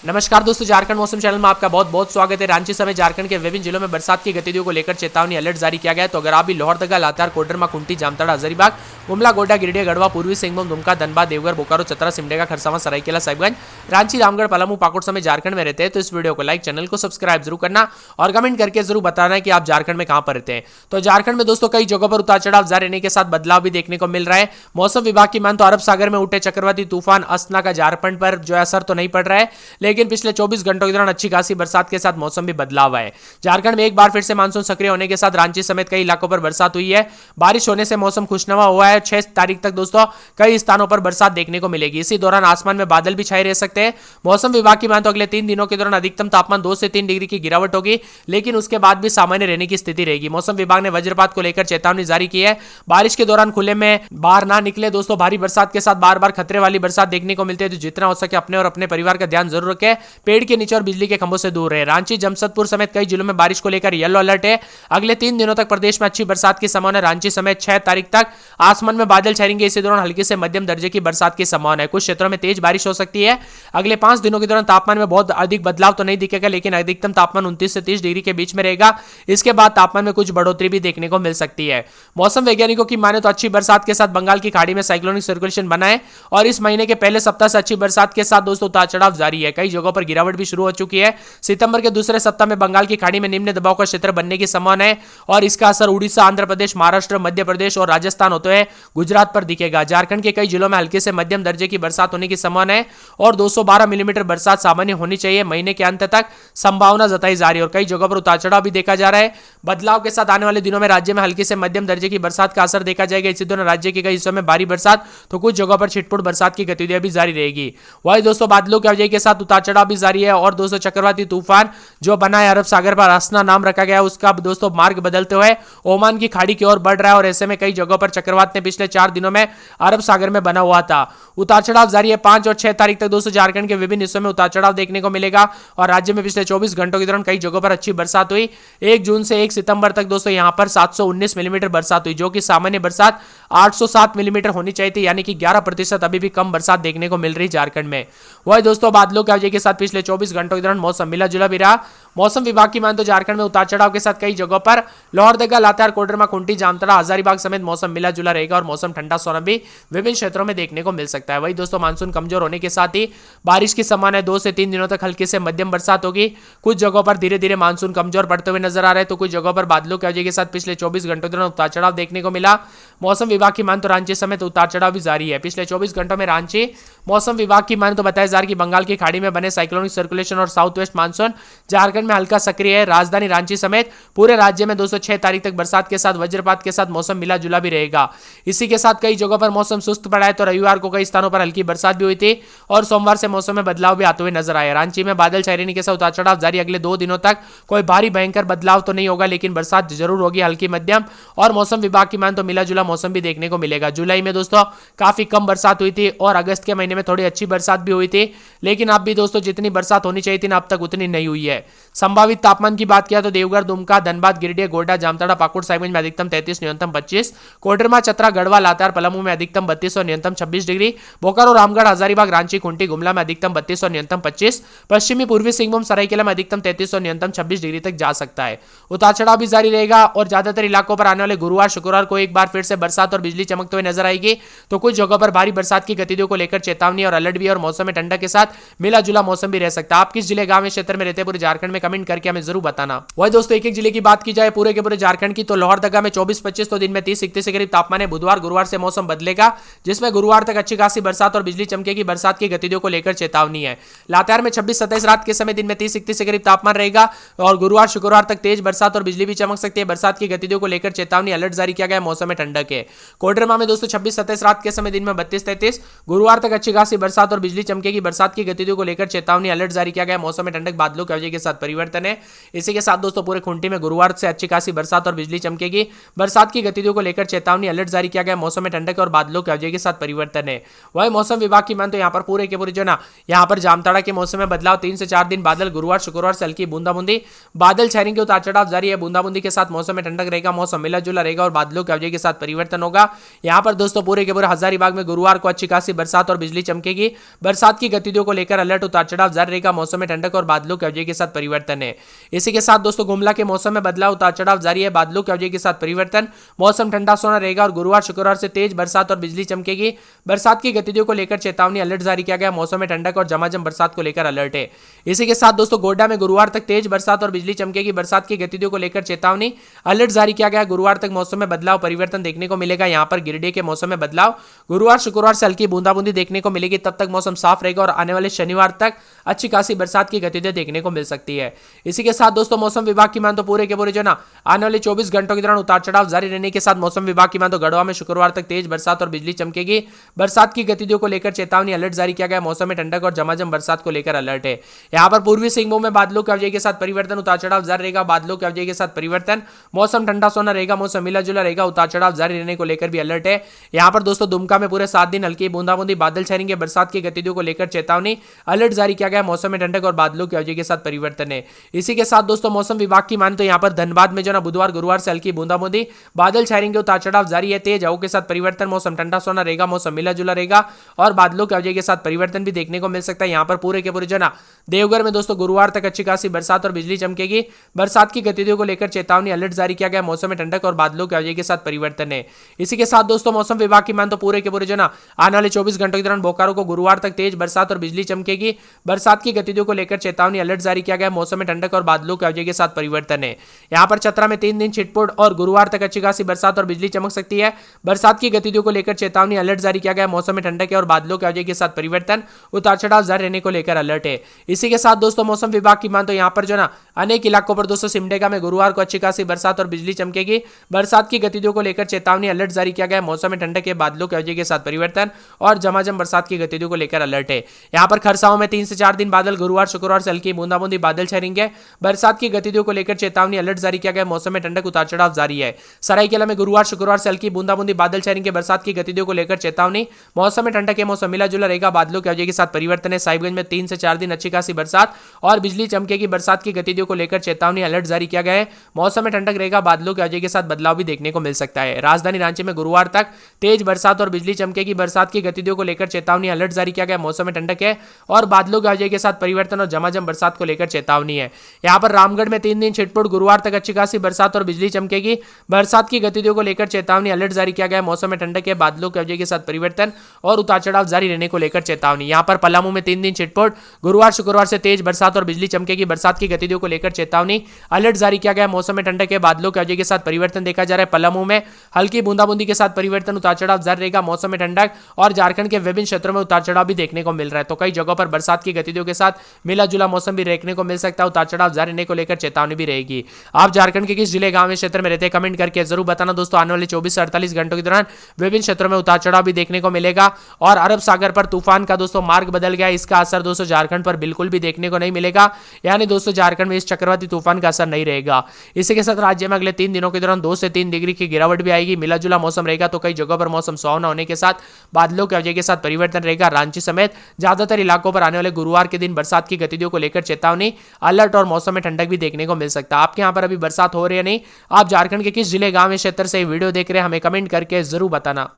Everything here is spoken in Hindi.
नमस्कार दोस्तों, झारखंड मौसम चैनल में आपका बहुत बहुत स्वागत है। रांची समेत झारखंड के विभिन्न जिलों में बरसात की गतिविधियों को लेकर चेतावनी अलर्ट जारी किया गया है। तो अगर आप भी लोहरदगा, लातेहार, कोडरमा, कुंटी, जामताड़ा, हजारीबाग, गुमला, गोड्डा, गिरिडीह, गढ़वा, पूर्वी सिंहभूम, दुमका, धनबाद, देवघर, बोकारो, चतरा, सिमडेगा, खरसावां, सरायकेला, साहिबगंज, रांची, रामगढ़, पलामू, पाकुड़ समेत झारखंड में रहते हैं तो इस वीडियो को लाइक, चैनल को सब्सक्राइब जरूर करना और कमेंट करके जरूर बताना है कि आप झारखंड में कहां पर रहते हैं। तो झारखंड में दोस्तों कई जगहों पर उतार चढ़ाव जारी रहने के साथ बदलाव भी देखने को मिल रहा है। मौसम विभाग की मान तो अरब सागर में उठे चक्रवाती तूफान अस्ना का झारखंड पर जो असर तो नहीं पड़ रहा है, लेकिन पिछले 24 घंटों के दौरान अच्छी खासी बरसात के साथ मौसम भी बदलाव है। झारखंड में एक बार फिर से मानसून सक्रिय होने के साथ रांची समेत कई इलाकों पर बरसात हुई है। बारिश होने से मौसम खुशनुमा हुआ है। 6 तारीख तक दोस्तों कई स्थानों पर बरसात देखने को मिलेगी। इसी दौरान आसमान में बादल भी छाए रह सकते हैं। मौसम विभाग की मान तो अगले 3 दिनों के दौरान अधिकतम तापमान 2 से 3 डिग्री की गिरावट होगी, लेकिन उसके बाद भी सामान्य रहने की स्थिति रहेगी। मौसम विभाग ने वज्रपात को लेकर चेतावनी जारी की है। बारिश के दौरान खुले में बाहर ना निकले दोस्तों। भारी बरसात के साथ बार बार खतरे वाली बरसात देखने को मिलती है, तो जितना हो सके अपने और अपने परिवार का ध्यान जरूर रखें। पेड़ के नीचे और बिजली के खंभों से दूर रहे। रांची, जमशेदपुर समेत कई जिलों में बारिश को लेकर येलो अलर्ट है। अगले 3 दिनों तक प्रदेश में अच्छी बरसात की संभावना। रांची समेत 6 तारीख तक आसमान में बादल छाएंगे। इसी दौरान हल्की से मध्यम दर्जे की बरसात की संभावना है। कुछ क्षेत्रों में तेज बारिश हो सकती है। अगले 5 दिनों के दौरान तापमान में बहुत अधिक बदलाव तो नहीं दिखेगा, लेकिन अधिकतम तापमान 29 से 30 डिग्री के बीच में रहेगा। इसके बाद तापमान में कुछ बढ़ोतरी भी देखने को मिल सकती है। मौसम वैज्ञानिकों की माने तो अच्छी बरसात के साथ बंगाल की खाड़ी में साइक्लोनिक सर्कुलेशन बना है और इस महीने के पहले सप्ताह से अच्छी बरसात के साथ दोस्तों उतार चढ़ाव जारी है। कई जगहों पर गिरावट भी शुरू हो चुकी है। सितंबर के दूसरे सप्ताह में बंगाल की खाड़ी में निम्न दबाव का क्षेत्र बनने की संभावना है और इसका असर उड़ीसा, आंध्र प्रदेश, महाराष्ट्र, मध्य प्रदेश और राजस्थान होते हुए गुजरात पर दिखेगा। झारखंड के कई जिलों में हल्के से मध्यम दर्जे की बरसात होने की संभावना है और 212 मिलीमीटर बरसात सामान्य होनी चाहिए। महीने के अंत तक संभावना जताई जा रही है और कई जगहों पर उतार चढ़ाव भी देखा जा रहा है। बदलाव के साथ आने वाले दिनों में राज्य में हल्की से मध्यम दर्जे की बरसात का असर देखा जाएगा। इसी दौरान राज्य के कई हिस्सों में भारी बरसात तो कुछ जगहों पर छिटपुट बरसात की गतिविधियां भी जारी रहेगी। वही दोस्तों बादलों की वजह के साथ उतार चढ़ाव भी जारी है और दोस्तों चक्रवाती तूफान जो बना है अरब सागर पर अस्ना नाम रखा गया है, उसका दोस्तों मार्ग बदलते हुए ओमान की खाड़ी की ओर बढ़ रहा है और ऐसे में कई जगहों पर चक्रवात ने पिछले 4 दिनों में अरब सागर में बना हुआ था। उतार चढ़ाव जारी है। 5 और 6 तारीख तक दोस्तों झारखंड के विभिन्न हिस्सों में उतार चढ़ाव देखने को मिलेगा और राज्य में पिछले 24 घंटों के दौरान कई जगहों पर अच्छी बरसात हुई। 1 जून से 1 सितंबर तक दोस्तों यहां पर 719 मिलीमीटर बरसात हुई, जो कि सामान्य बरसात 807 मिलीमीटर होनी चाहिए थी, यानी कि 11% अभी भी कम बरसात देखने को मिल रही झारखंड में। वही दोस्तों बादलों की वजह के साथ पिछले 24 घंटों के दौरान मौसम मिला जुला भी रहा। मौसम विभाग की मान तो झारखंड में उतार चढ़ाव के साथ कई जगहों पर लोहरदगा, लातेहार, कोडरमा, कुंटी, जामताड़ा, हजारीबाग समेत मौसम मिला जुला रहेगा और मौसम ठंडा सोना भी विभिन्न क्षेत्रों में देखने को मिल सकता है। वही दोस्तों मानसून कमजोर होने के साथ ही बारिश की संभावना है। 2 से 3 दिनों तक हल्की से मध्यम बरसात होगी। कुछ जगहों पर धीरे धीरे मानसून कमजोर पड़ते हुए नजर आ रहे हैं, तो कुछ जगहों पर बादलों की वजह के साथ पिछले 24 घंटों के दौरान उतार चढ़ाव देखने को मिला। मौसम विभाग की मान तो रांची समेत उतार चढ़ाव भी जारी है। पिछले 24 घंटों में रांची मौसम विभाग की मान तो बताया जा रहा है कि बंगाल की खाड़ी में बने साइक्लोनिक सर्कुलेशन और साउथ वेस्ट मानसून झारखंड में हल्का सक्रिय है। राजधानी रांची समेत पूरे राज्य में 206 तारीख तक बरसात के साथ वज्रपात के साथ मौसम मिला जुला भी रहेगा। इसी के साथ कई जगहों पर मौसम सुस्त पड़ा है, तो रविवार को कई स्थानों पर हल्की बरसात भी हुई थी और सोमवार से मौसम में बदलाव भी आते हुए नजर आए। रांची में बादल छाए रहने के साथ उतार चढ़ाव जारी। अगले 2 दिनों तक कोई भारी भयंकर बदलाव तो नहीं होगा, लेकिन बरसात जरूर होगी, हल्की मध्यम, और मौसम विभाग की मान तो मिला जुला मौसम भी देखने को मिलेगा। जुलाई में दोस्तों काफी कम बरसात हुई थी और अगस्त के महीने में थोड़ी अच्छी बरसात भी हुई थी, लेकिन अब भी दोस्तों जितनी बरसात होनी चाहिए थी ना अब तक उतनी नहीं हुई है। संभावित तापमान की बात किया तो देवघर, दुमका, धनबाद, गिरिडीह, गोड्डा, जामताड़ा, पाकुड़, साहिबगंज में अधिकतम 33, न्यूनतम 25, कोडरमा, चतरा, गढ़वा, लातेहार, पलामू में अधिकतम 32 और न्यूनतम 26 डिग्री, बोकारो, रामगढ़, हजारीबाग, रांची, कुंटी, गुमला में अधिकतम 32 और न्यूनतम 25, पश्चिमी पूर्वी सिंहभूम, सरायकेला में अधिकतम 33 और न्यूनतम 26 डिग्री तक जा सकता है। उतार चढ़ाव भी जारी रहेगा और ज्यादातर इलाकों पर आने वाले गुरुवार, शुक्रवार को एक बार फिर से बरसात और बिजली चमकते हुए नजर आएगी, तो कुछ जगहों पर भारी बरसात की गतिविधियों को लेकर चेतावनी और अलर्ट भी और मौसम में ठंडक के साथ मिला जुला मौसम भी रह सकता है। आप किस जिले, गांव, क्षेत्र में रहते हैं पूरे झारखंड में कमेंट करके हमें जरूर बताना। वही दोस्तों एक एक जिले की बात की जाए पूरे के पूरे झारखंड की, तो लोहरदगा में 24-25 तो दिन में 30-31 के करीब तापमान है। बुधवार, गुरुवार से मौसम बदलेगा, जिसमें गुरुवार तक अच्छी खासी बरसात और बिजली चमकेगी। बरसात की गतिविधियों को लेकर चेतावनी है। लातेहार में 26-27 रात के समय दिन में 30-31 के करीब तापमान रहेगा और गुरुवार, शुक्रवार तक तेज बरसात और बिजली भी चमक सकती है। बरसात की गतिविधियों को लेकर चेतावनी अलर्ट जारी किया गया। मौसम में ठंडक है। कोडरमा में दोस्तों 26-27 रात के समय दिन में 32-33, गुरुवार तक अच्छी खासी बरसात और बिजली चमकेगी। बरसात की गतिविधियों को लेकर चेतावनी अलर्ट जारी किया गया। मौसम में ठंडक, बादलों की वजह के साथ परिवर्तन है। इसी के साथ दोस्तों पूरे खूंटी में गुरुवार से अच्छी खासी बरसात और बिजली चमकेगी। बरसात की गतिविधियों को लेकर चेतावनी अलर्ट जारी किया गया। मौसम में ठंडक और बादलों की वजह के साथ परिवर्तन है। वही मौसम विभाग की मान तो यहाँ पर पूरे के पूरे जो ना यहाँ पर जामताड़ा के मौसम में बदलाव, 3 से 4 दिन बादल, गुरुवार शुक्रवार से हल्की बूंदाबूंदी, बादल छाने के उतार चढ़ाव जारी है। बूंदाबूंदी के साथ मौसम में ठंडक रहेगा। मौसम मिला जुला रहेगा और बादलों की वजह के साथ परिवर्तन होगा। यहाँ पर दोस्तों पूरे के पूरे हजारीबाग में गुरुवार को अच्छी खासी बरसात और बिजली चमकेगी। बरसात की गतिविधियों को लेकर अलर्ट उतार चढ़ाव जारी रहेगा, मौसम में ठंडक और बादलों की अवधि के साथ परिवर्तन है। इसी के साथ दोस्तों गुमला के मौसम में बदलाव, उतार चढ़ाव जारी है, बादलों की अवधि के साथ परिवर्तन, मौसम ठंडा सोना रहेगा और गुरुवार शुक्रवार से तेज बरसात और बिजली चमकेगी। बरसात की गतिविधियों को लेकर चेतावनी अलर्ट जारी किया गया, मौसम में ठंडक और झमाझम बरसात को लेकर अलर्ट है। इसी के साथ दोस्तों गोड्डा में गुरुवार तक तेज बरसात और बिजली चमकेगी, बरसात की गतिविधियों को लेकर चेतावनी अलर्ट जारी किया गया। गुरुवार तक मौसम में बदलाव परिवर्तन देखने को मिलेगा। यहां पर गिरिडीह के मौसम में बदलाव, गुरुवार शुक्रवार से हल्की बूंदाबूंदी देखने को मिलेगी, तब तक मौसम साफ रहेगा और आने वाले शनिवार तक अच्छी खासी बरसात की गतिविधियां देखने को मिल सकती है। इसी के साथ दोस्तों मौसम विभाग की मान तो पूरे के पूरे जो ना आने वाले 24 घंटों के दौरान उतार चढ़ाव जारी रहने के साथ मौसम विभाग की मान तो गढ़वा में शुक्रवार तक तेज बरसात और बिजली चमकेगी। बरसात की गतिविधियों को लेकर चेतावनी अलर्ट जारी किया गया, मौसम में ठंडक और झमाझम बरसात को लेकर अलर्ट है। यहां पर पूर्वी सिंहभूम में बादलों की अवधि के साथ परिवर्तन, उतार चढ़ाव जारी रहेगा, बादलों की अवधि के साथ परिवर्तन, मौसम ठंडा सोना रहेगा, मौसम मिला जुला रहेगा, उतार चढ़ाव जारी रहने को लेकर भी अलर्ट है। यहां पर दोस्तों दुमका में पूरे 7 दिन हल्की बूंदाबूंदी बादल छाएंगे, बरसात की गतिविधियों को लेकर चेतावनी अलर्ट जारी किया गया, मौसम में ठंडक और बादलों की अवधि के साथ परिवर्तन है। इसी के साथ दोस्तों मौसम विभाग की मान तो यहां पर धनबाद में जो ना बुधवार गुरुवार से हल्की बूंदाबूंदी बादल छाएंगे, उतार चढ़ाव जारी है, तेज हवाओं के साथ परिवर्तन, मौसम ठंडा सोना रहेगा, मौसम मिला जुला रहेगा और बादलों की अवधि के साथ परिवर्तन भी देखने को मिल सकता है। यहां पर पूरे के पूरे जो ना देवघर में दोस्तों गुरुवार तक अच्छी खासी बरसात और बिजली चमकेगी, बरसात की गतिविधियों को लेकर चेतावनी अलर्ट जारी किया गया, मौसम में ठंडक और बादलों की अवधि के साथ परिवर्तन है। इसी के साथ दोस्तों मौसम विभाग की मान तो पूरे के पूरे जो ना आने वाले 24 घंटों के दौरान बोकारो को गुरुवार तक तेज बरसात और बिजली चमकेगी, बरसात की गतिविधियों को लेकर चेतावनी अलर्ट जारी किया गया, मौसम में ठंडक और बादलों की अवधि के साथ परिवर्तन है। यहां पर चतरा में 3 दिन छिटपुट और गुरुवार तक अच्छी खासी बरसात और बिजली चमक सकती है, बरसात की गतिविधियों को लेकर चेतावनी अलर्ट जारी किया गया, मौसम में ठंडक और बादलों की अवधि के साथ परिवर्तन, उतार चढ़ाव जारी रहने को लेकर अलर्ट है। इसी के साथ दोस्तों मौसम विभाग की मान तो यहां पर जो ना अनेक इलाकों पर दोस्तों सिमडेगा में गुरुवार को अच्छी खासी बरसात और बिजली चमकेगी, बरसात की गतिविधियों को लेकर चेतावनी अलर्ट जारी किया गया, मौसम में ठंडक के बादलों की अवधि के साथ परिवर्तन और झमाझम बरसात की गतिविधियों को लेकर अलर्ट है। यहां पर खरसाओं में 3 से 4 दिन बादल, गुरुवार शुक्रवार से हल्की बूंदाबूंदी बादल छाएंगे, बरसात की गतिविधियों को लेकर चेतावनी अलर्ट जारी किया गया, मौसम में ठंडक उतार चढ़ाव जारी है। सरायकेला में गुरुवार शुक्रवार से हल्की बूंदाबूंदी बादल छाएंगे, बरसात की गतिविधियों को लेकर चेतावनी, मौसम में ठंडक के मौसम मिला जुला रहेगा, बादलों की अवधि के साथ परिवर्तन है। साहिबगंज में 3 से 4 दिन अच्छी खासी बरसात और बिजली चमकेगी, बरसात की गतिविधियों को लेकर चेतावनी अलर्ट जारी किया गया है, मौसम में ठंडक रहेगा, बादलों की अवधि के साथ बदलाव भी देखने को मिल सकता है। राजधानी रांची में गुरुवार तक तेज बरसात और बिजली चमकेगी, बरसात की गतिविधियों को लेकर चेतावनी अलर्ट जारी किया गया, मौसम में ठंडक है और बादलों की अवधि के साथ परिवर्तन और झमाझम बरसात को लेकर चेतावनी है। यहां पर रामगढ़ में 3 दिन छिटपुट, गुरुवार तक अच्छी खासी बरसात और बिजली चमकेगी, बरसात की गतिविधियों को लेकर चेतावनी अलर्ट जारी किया गया, मौसम में ठंडक है, बादलों की अवधि के साथ परिवर्तन और उतार चढ़ाव जारी रहने को लेकर चेतावनी। यहां पर पलामू में 3 दिन छिटपुट, गुरुवार शुक्रवार से तेज बरसात और बिजली चमकेगी, बरसात की गतिविधियों को लेकर चेतावनी अलर्ट जारी किया गया, मौसम में ठंडक है, बादलों की अवधि के साथ परिवर्तन देखा जा रहा है। पलामू में हल्की बूंदाबूंदी के साथ परिवर्तन, उतार चढ़ाव जारी रहेगा, मौसम में ठंडक और झारखंड के विभिन्न क्षेत्रों में उतार चढ़ाव भी देखने को मिल रहा है। तो कई जगहों पर बरसात की गतिविधियों के साथ मिला जुला मौसम भी देखने को मिल सकता है, उतार चढ़ाव जारी रहने को लेकर चेतावनी भी रहेगी। आप झारखंड के किस जिले गांव में क्षेत्र में रहते हैं कमेंट करके जरूर बताना दोस्तों। आने वाले 24 से 48 घंटों के दौरान विभिन्न क्षेत्रों में उतार चढ़ाव भी देखने को मिलेगा और अरब सागर पर तूफान का दोस्तों मार्ग बदल गया, इसका असर दोस्तों झारखंड पर बिल्कुल भी देखने को नहीं मिलेगा, यानी दोस्तों झारखंड में इस चक्रवाती तूफान का असर नहीं रहेगा। इसी के साथ राज्य में अगले 3 दिनों के दौरान 2 से 3 डिग्री की गिरावट भी आएगी, मिला जुला मौसम रहेगा। तो कई जगहों पर मौसम सुहावना होने के साथ बादलों की अवधि के साथ परिवर्तन रहेगा। रांची समेत ज्यादातर इलाकों पर आने वाले गुरुवार के दिन बरसात की गतिविधियों को लेकर चेतावनी अलर्ट और मौसम में ठंडक भी देखने को मिल सकता है। आपके यहाँ पर अभी बरसात हो रही है नहीं? आप झारखंड के किस जिले गांव में क्षेत्र से वीडियो देख रहे हैं हमें कमेंट करके जरूर बताना।